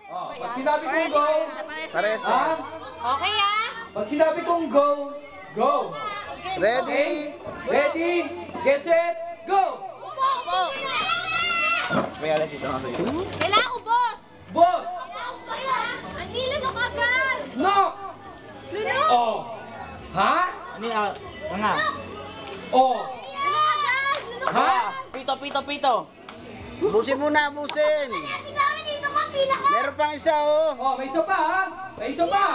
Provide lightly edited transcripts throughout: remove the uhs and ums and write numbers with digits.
Oh, pag sinabi kong go, Pares ha? na. Okay ah? Pag sinabi kong go, go. Ready? Ready, get set, go! Upo! May alas ito nga sa'yo. Kailangan ubos! Boss! Ang ilan na kagad! No! Luno! Oh! Ha? Ano yung nga? Oh! Luno agad! Luno Ha? Pito. Busin muna, busin. dito ka, pila ka! Meron pang isa, oh. Oh, may isa pa ha? May isa pa!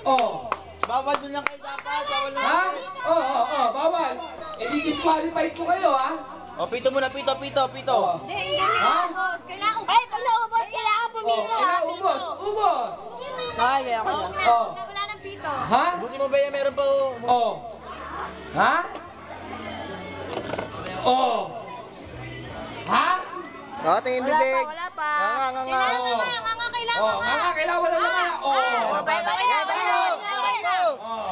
Oh! Bawal dun lang kayo dapat. Bawal lang. Ha? Oh, bawal. Eh di disqualified ko kayo ha? Oh, pito muna, pito. Oh. Hindi, Ha? kailangan ubos! Ay, pag naubos, kailangan Oh, pumito ha! kailangan ubos! Ubos! Kaya ako Oo, yan. Oh. wala nang pito. Ha? Busin mo ba yan? Meron pa, oh. Oh. Ha? Oh. Ha? Oh, tingin bibig. Wala pa. Nga. Kailangan Oh. nga, kailangan Oh, nga. kailangan wala naman. Oh. Oh.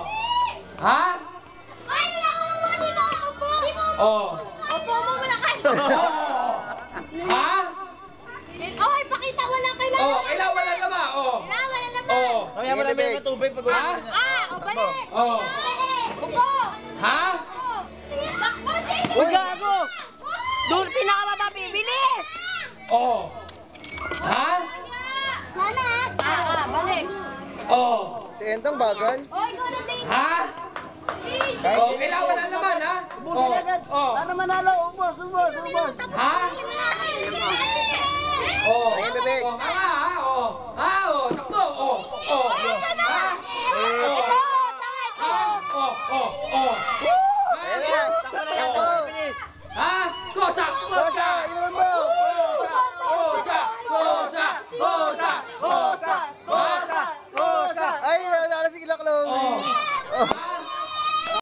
Ha? Ay, wala ka mo dito! Upo! Oh. Upo mo, wala ka! Oh. Ha? Oh, ipakita, wala kailangan. Oh, kailangan wala naman. Oh. Kailangan wala naman. Oh. Mamaya mo na may tubig pag Ha? Balik! Oh. Upo! Ha? Uy, gago! Doon, pinakamaba, bibilis! Oh. Ha? Sana! Balik! Oh. Si Entong bagal. Oh, ikaw na, Dave! Ha? Oh, kailangan wala naman, ha? Oh. Oh. Para manalo, ubos. Ha? Oh. Ayan, bebek. Oh, nga, ha? Oh. Ha? Oh, takbo. Oh. Oh. Ha? Oh. Ito! Ha? Oh. Oh. Oh. Ayan na. Takbo na yan, to. Ha? Kosa! Kosa! Ilan mo? Kosa! Kosa! Kosa!